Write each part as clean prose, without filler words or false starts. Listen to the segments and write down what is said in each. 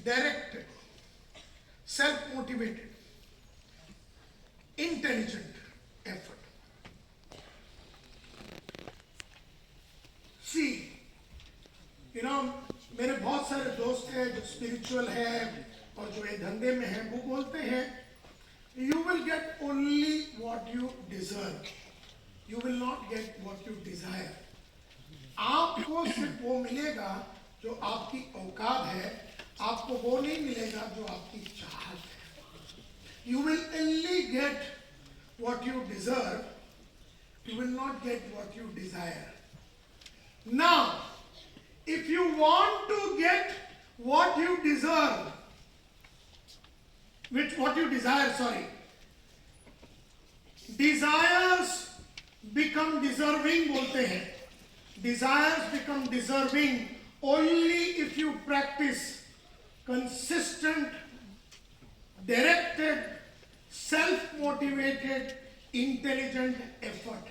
directed, self-motivated, intelligent effort. See, मेरे बहुत सारे दोस्त हैं जो स्पिरिचुअल है और जो ये धंधे में है, वो बोलते हैं you will get only what you deserve, you will not get what you desire. आपको सिर्फ वो मिलेगा जो आपकी औकात है, आपको वो नहीं मिलेगा जो आपकी चाहत है. You will only get what you deserve, you will not get what you desire. Now, if you want to get what you deserve, what you desire, desires become deserving बोलते हैं. Desires become deserving only if you practice consistent, directed, self-motivated, intelligent effort.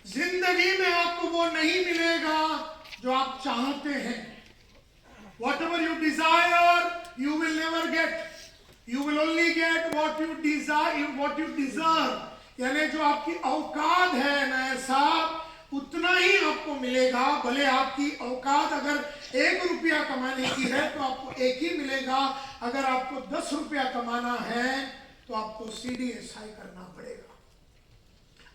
जिंदगी में आपको वो नहीं मिलेगा जो आप चाहते हैं. Whatever you desire, you will never get. You will only get what you desire, what you deserve. यानी जो आपकी औकात है ना साहब, उतना ही आपको मिलेगा. भले आपकी औकात अगर 1 रुपया कमाने की है तो आपको 1 ही मिलेगा. अगर आपको 10 रुपया कमाना है तो आपको CDSI करना पड़ेगा.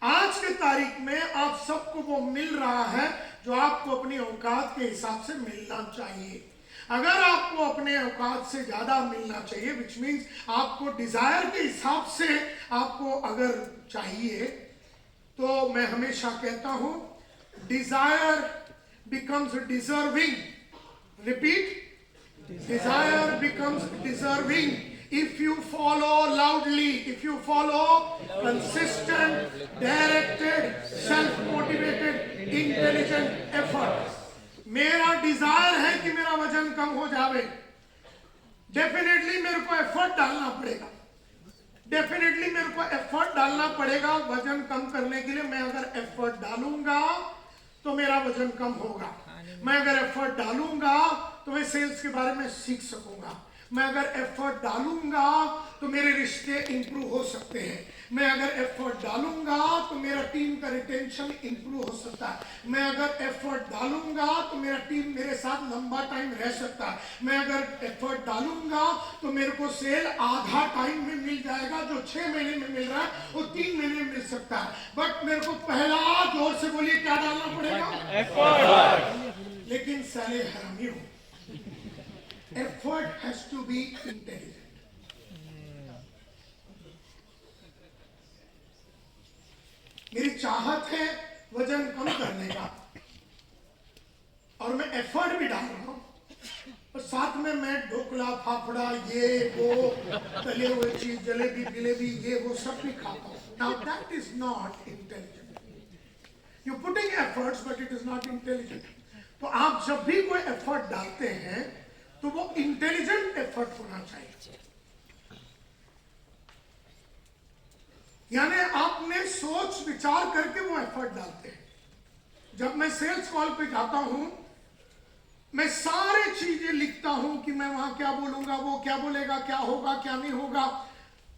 आज के तारीख में आप सबको वो मिल रहा है जो आपको अपनी औकात के हिसाब से मिलना चाहिए. अगर आपको अपने औकात से ज्यादा मिलना चाहिए, विच मीन्स आपको डिजायर के हिसाब से आपको अगर चाहिए, तो मैं हमेशा कहता हूं desire becomes deserving. Repeat, desire becomes deserving if you follow loudly, if you follow consistent, directed, self-motivated, intelligent effort. मेरा डिजायर है कि मेरा वजन कम हो जावे. डेफिनेटली मेरे को एफर्ट डालना पड़ेगा. डेफिनेटली मेरे को एफर्ट डालना पड़ेगा वजन कम करने के लिए. मैं अगर एफर्ट डालूंगा तो मेरा वजन कम होगा. मैं अगर एफर्ट डालूंगा तो मैं सेल्स के बारे में सीख सकूंगा. मैं अगर एफर्ट डालूंगा तो मेरे रिश्ते इंप्रूव हो सकते हैं. मैं अगर एफर्ट डालूंगा तो मेरा टीम का रिटेंशन इंप्रूव हो सकता है. मैं अगर एफर्ट डालूंगा तो मेरा टीम मेरे साथ लंबा टाइम रह सकता है. मैं अगर एफर्ट डालूंगा तो मेरे को सेल आधा टाइम में मिल जाएगा. जो 6 महीने में मिल रहा है वो 3 महीने में मिल सकता है. बट मेरे को पहला, जोर से बोलिए, क्या डालना पड़ेगा? एफर्ट. लेकिन साले हरामी हो, effort has to be intelligent. मेरी चाहत है वजन कम करने का और मैं एफर्ट भी डाल रहा हूं, और साथ में मैं ढोकला, फाफड़ा, ये वो तले हुए चीज, जलेबी, जिलेबी, ये वो सब भी खाता हूं. Now that is not intelligent. You're putting efforts but it is not intelligent. तो आप जब भी कोई एफर्ट डालते हैं तो वो इंटेलिजेंट एफर्ट होना चाहिए. यानी आपने सोच विचार करके वो एफर्ट डालते हैं. जब मैं सेल्स कॉल पे जाता हूं, मैं सारे चीजें लिखता हूं कि मैं वहां क्या बोलूंगा, वो क्या बोलेगा, क्या होगा, क्या नहीं होगा.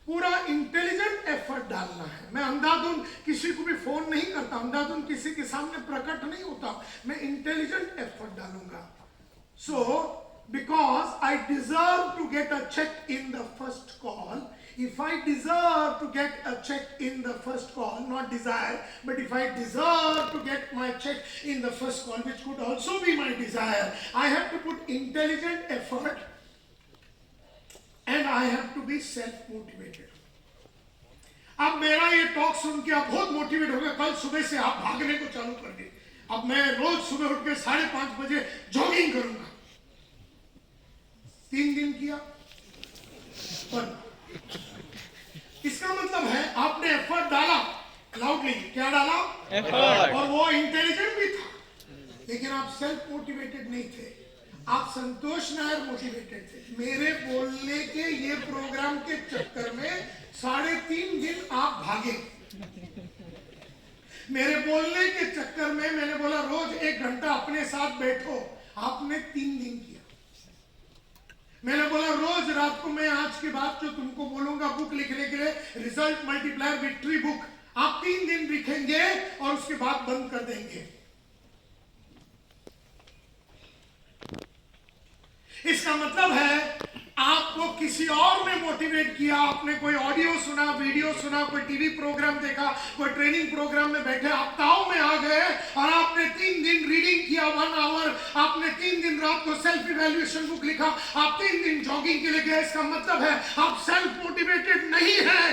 पूरा इंटेलिजेंट एफर्ट डालना है. मैं अंधाधुन किसी को भी फोन नहीं करता, अंधाधुन किसी के सामने प्रकट नहीं होता. मैं इंटेलिजेंट एफर्ट डालूंगा. सो because I deserve to get a check in the first call. If I deserve to get a check in the first call, not desire, but if I deserve to get my check in the first call, which could also be my desire, I have to put intelligent effort and I have to be self-motivated. अब मेरा ये talk सुन के आप बहुत motivate हो गए. कल सुबह से आप भागने को चालू कर दिए. अब मैं रोज सुबह उठ के 5:30 बजे जॉगिंग करूंगा. 3 दिन किया, पर इसका मतलब है आपने एफर्ट डाला लाउडली. क्या डाला? एफर्ट. और वो इंटेलिजेंट भी था, लेकिन आप सेल्फ मोटिवेटेड नहीं थे. आप संतोष नायर मोटिवेटेड थे. मेरे बोलने के ये प्रोग्राम के चक्कर में 3.5 दिन आप भागे. मेरे बोलने के चक्कर में मैंने बोला रोज 1 घंटा अपने साथ बैठो. आपने 3 दिन किया. मैंने बोला रोज रात को मैं आज के बाद जो तुमको बोलूंगा बुक लिखने के लिए, रिजल्ट मल्टीप्लायर विक्ट्री बुक, आप 3 दिन लिखेंगे और उसके बाद बंद कर देंगे। इसका मतलब है आपको किसी और ने मोटिवेट किया, आपने कोई ऑडियो सुना, वीडियो सुना, कोई टीवी प्रोग्राम देखा, कोई ट्रेनिंग प्रोग्राम में बैठे आप ताव में आ गए और आपने 3 दिन रीडिंग किया 1 आवर, आपने 3 दिन रात को सेल्फ इवैल्यूएशन बुक लिखा, आप 3 दिन जॉगिंग के लिए गए। इसका मतलब है आप सेल्फ मोटिवेटेड नहीं है,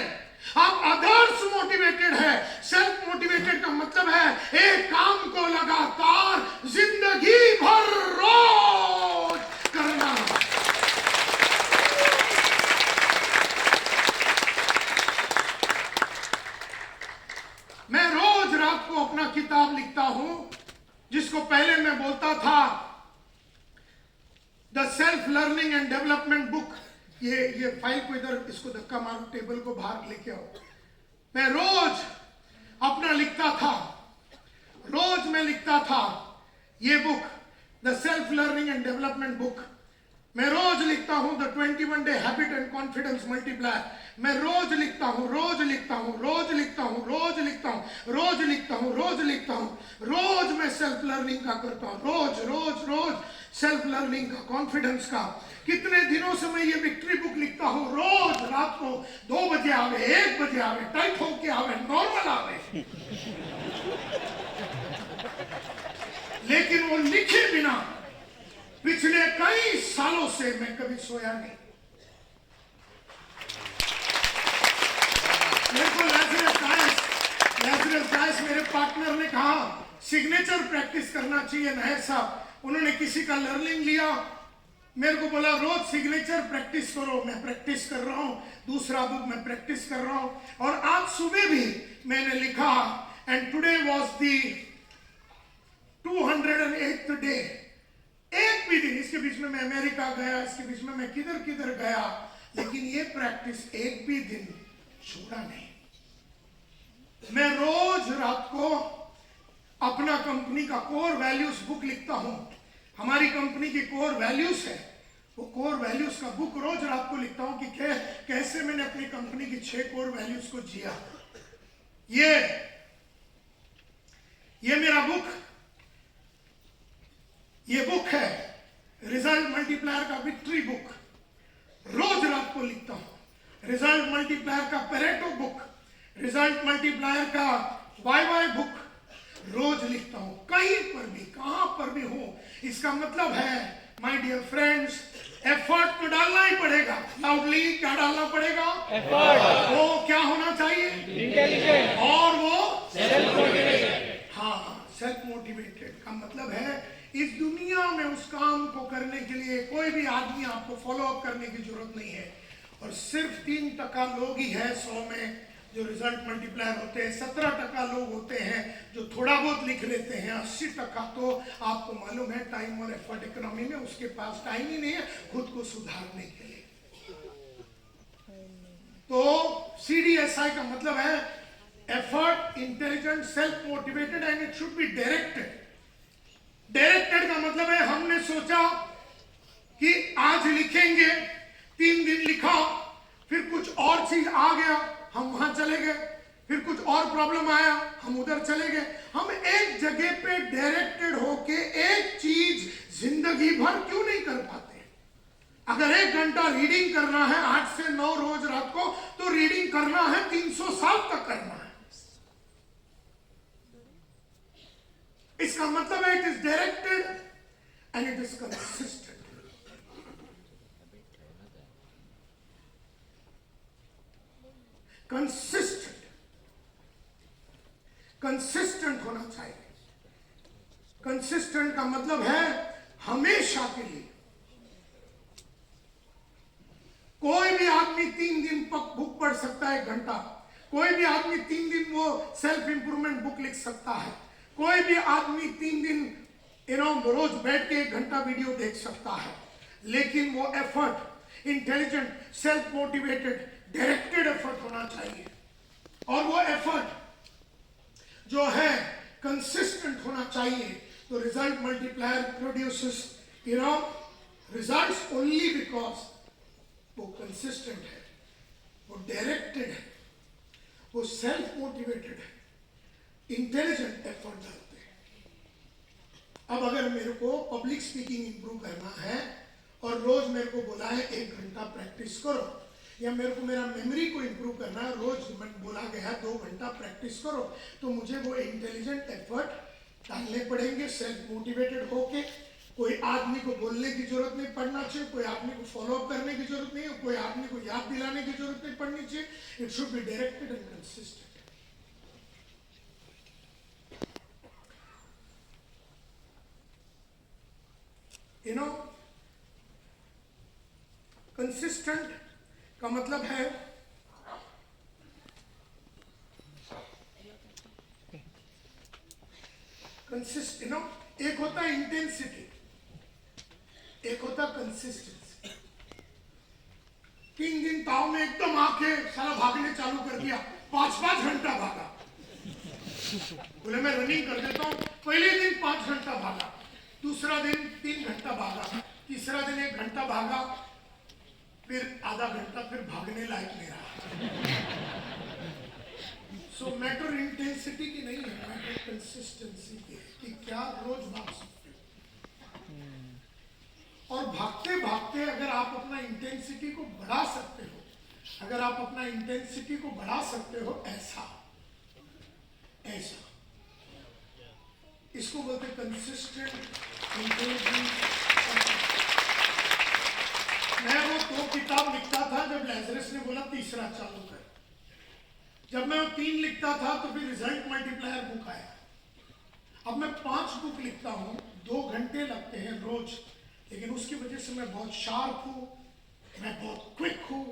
आप अदर्स मोटिवेटेड है। सेल्फ मोटिवेटेड का मतलब है एक काम को लगातार जिंदगी भर रोज करना। मैं रोज रात को अपना किताब लिखता हूं, जिसको पहले मैं बोलता था the self learning and development book. ये फाइल को इधर, इसको धक्का मारो, टेबल को बाहर लेके आओ। मैं रोज अपना लिखता था, रोज मैं लिखता था ये book, the self learning and development book. मैं रोज लिखता हूं the 21 day habit and confidence multiplier. मैं रोज लिखता हूं, रोज लिखता हूं, रोज लिखता हूं, रोज लिखता हूं, रोज लिखता हूं, रोज लिखता हूं। रोज मैं सेल्फ लर्निंग का करता हूं, रोज रोज रोज सेल्फ लर्निंग का, कॉन्फिडेंस का। कितने दिनों से मैं ये विक्ट्री बुक लिखता हूं, रोज रात को 2 बजे आवे, 1 बजे आवे, टाइट होके आवे, नॉर्मल आवे, लेकिन वो लिखे बिना पिछले कई सालों से मैं कभी सोया नहीं। मेरे को लाजरस मेरे पार्टनर ने कहा सिग्नेचर प्रैक्टिस करना चाहिए नायर साहब। उन्होंने किसी का लर्निंग लिया, मेरे को बोला रोज सिग्नेचर प्रैक्टिस करो। मैं प्रैक्टिस कर रहा हूं, दूसरा बुक मैं प्रैक्टिस कर रहा हूं, और आज सुबह भी मैंने लिखा। And today was the 208th day. एक भी दिन, इसके बीच में मैं अमेरिका गया, इसके बीच में मैं किधर किधर गया, लेकिन ये प्रैक्टिस एक भी दिन छोड़ा नहीं। मैं रोज रात को अपना कंपनी का कोर वैल्यूज बुक लिखता हूं। हमारी कंपनी की कोर वैल्यूज है, वो कोर वैल्यूज का बुक रोज रात को लिखता हूं कि कैसे मैंने अपनी कंपनी की 6 कोर वैल्यूज को जिया। ये मेरा बुक, ये बुक है रिजल्ट मल्टीप्लायर का विक्ट्री बुक। रोज रात को लिखता हूं। रिजल्ट मल्टीप्लायर का पेरेटो बुक, रिजल्ट मल्टीप्लायर का वाई बुक रोज लिखता हूं, कहीं पर भी, कहां पर भी हो। इसका मतलब है माय डियर फ्रेंड्स, एफर्ट तो डालना ही पड़ेगा। लाउडली क्या डालना पड़ेगा? एफर्ट। वो क्या होना चाहिए? इंटेलिजेंट। और वो सेल्फ मोटिवेटेड। हाँ, सेल्फ मोटिवेटेड का मतलब है इस दुनिया में उस काम को करने के लिए कोई भी आदमी आपको फॉलो अप करने की जरूरत नहीं है। और सिर्फ 3% लोग ही है 100 में जो रिजल्ट मल्टीप्लायर होते हैं। 17% लोग होते हैं जो थोड़ा बहुत लिख लेते हैं। 80% तो आपको मालूम है टाइम और एफर्ट इकोनॉमी में उसके पास टाइम ही नहीं है खुद को सुधारने के लिए। तो CDSI का मतलब है effort, intelligent, self motivated and it should be directed. Directed का मतलब है हमने सोचा कि आज लिखेंगे, 3 दिन लिखा, फिर कुछ और चीज आ गया, हम वहां चले गए, फिर कुछ और प्रॉब्लम आया, हम उधर चले गए। हम एक जगह पे डायरेक्टेड होके एक चीज जिंदगी भर क्यों नहीं कर पाते? अगर 1 घंटा रीडिंग करना है 8 से 9 रोज रात को, तो रीडिंग करना है 300 साल तक करना है। इसका मतलब है it is directed and it is consistent. Consistent होना चाहिए। कंसिस्टेंट का मतलब है हमेशा के लिए। कोई भी आदमी 3 दिन बुक पढ़ सकता है, 1 घंटा। कोई भी आदमी 3 दिन वो सेल्फ इंप्रूवमेंट बुक लिख सकता है। कोई भी आदमी 3 दिन रोज बैठ के 1 घंटा वीडियो देख सकता है। लेकिन वो effort, intelligent, self motivated, directed effort होना चाहिए। और वो एफर्ट जो है कंसिस्टेंट होना चाहिए। तो result multiplier produces results only because वो कंसिस्टेंट है, वो डायरेक्टेड है, वो सेल्फ मोटिवेटेड है, इंटेलिजेंट एफर्ट डालते हैं। अब अगर मेरे को पब्लिक स्पीकिंग इंप्रूव करना है और रोज मेरे को बोला है 1 घंटा प्रैक्टिस करो, या मेरे को मेरा मेमोरी को इंप्रूव करना है, रोज बोला गया 2 घंटा प्रैक्टिस करो, तो मुझे वो इंटेलिजेंट एफर्ट डालने पड़ेंगे, सेल्फ मोटिवेटेड होके। कोई आदमी को बोलने की जरूरत नहीं पड़ना चाहिए, कोई आदमी को फॉलो अप करने की जरूरत नहीं है, कोई आदमी को याद दिलाने की जरूरत नहीं पड़नी चाहिए। It should be directed and consistent. You know, consistent का मतलब है कंसिस्ट, यू नो, एक होता है इंटेंसिटी, एक होता कंसिस्टेंसी। 3 दिन ताव में एकदम आके सारा भागने चालू कर दिया, 5-5 घंटा भागा। बोले मैं रनिंग कर देता हूँ, पहले दिन 5 घंटा भागा, दूसरा दिन 3 घंटा भागा, तीसरा दिन 1 घंटा भागा, फिर आधा घंटा फिर भागने लायक नहीं रहा। सो मैटर इंटेंसिटी की नहीं है, मैटर कंसिस्टेंसी की है कि क्या रोज भाग सकते हो। और भागते भागते अगर आप अपना इंटेंसिटी को बढ़ा सकते हो, अगर आप अपना इंटेंसिटी को बढ़ा सकते हो, ऐसा ऐसा, इसको बोलते कंसिस्टेंट इंटेलिजेंट। मैं वो 2 किताब लिखता था जब लैजरस ने बोला तीसरा चालू कर। जब मैं 3 लिखता था तो फिर रिजल्ट मल्टीप्लायर बुक आया। अब मैं 5 बुक लिखता हूँ, 2 घंटे लगते हैं रोज, लेकिन उसकी वजह से मैं बहुत शार्प हूँ, मैं बहुत क्विक हूँ,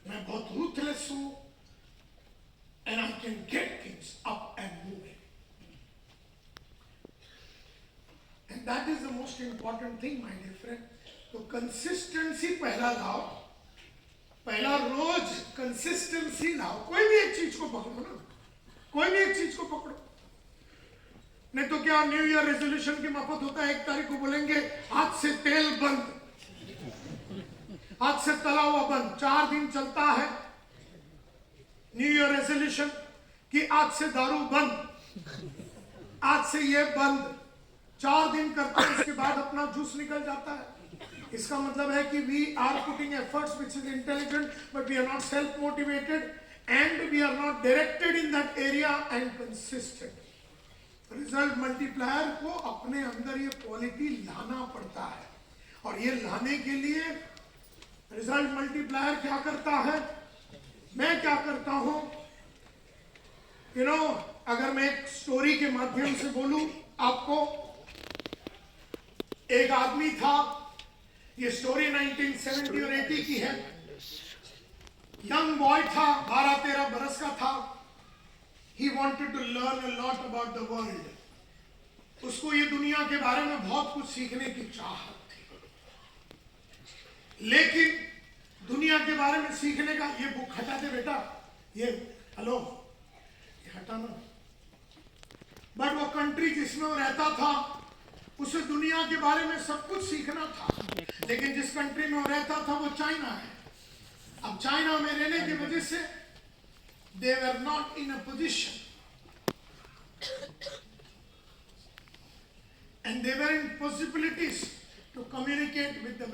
मैं बहुत रूथलेस हूँ, and I can get things up and moving. And that is the most important thing my dear friend. तो कंसिस्टेंसी पहला लाओ, पहला रोज कंसिस्टेंसी लाओ। कोई भी एक चीज को पकड़ो ना, कोई भी एक चीज को पकड़ो, नहीं तो क्या न्यू ईयर रेजोल्यूशन की माफत होता है। 1 तारीख को बोलेंगे आज से तेल बंद, आज से तला हुआ बंद, 4 दिन चलता है न्यू ईयर रेजोल्यूशन कि आज से दारू बंद, आज से ये बंद, 4 दिन करते हैं, उसके बाद अपना जूस निकल जाता है। इसका मतलब है कि we are putting efforts which is intelligent, but we are not self motivated and we are not directed in that area and consistent. Result multiplier को अपने अंदर ये क्वालिटी लाना पड़ता है, और ये लाने के लिए रिजल्ट मल्टीप्लायर क्या करता है, मैं क्या करता हूं, यू नो, अगर मैं एक स्टोरी के माध्यम से बोलूं आपको। एक आदमी था, ये स्टोरी 1970 और 80 की है। यंग बॉय था, 12-13 बरस का था। He wanted to learn a lot about the world. उसको ये दुनिया के बारे में बहुत कुछ सीखने की चाहत थी, लेकिन दुनिया के बारे में सीखने का, ये बुक हटा दे बेटा, ये हेलो, ये हटाना। बट वो कंट्री जिसमें वो रहता था, उसे दुनिया के बारे में सब कुछ सीखना था, लेकिन जिस कंट्री में वो रहता था वो चाइना है। अब चाइना में रहने की वजह से they were not in a position and they were in possibilities to communicate with the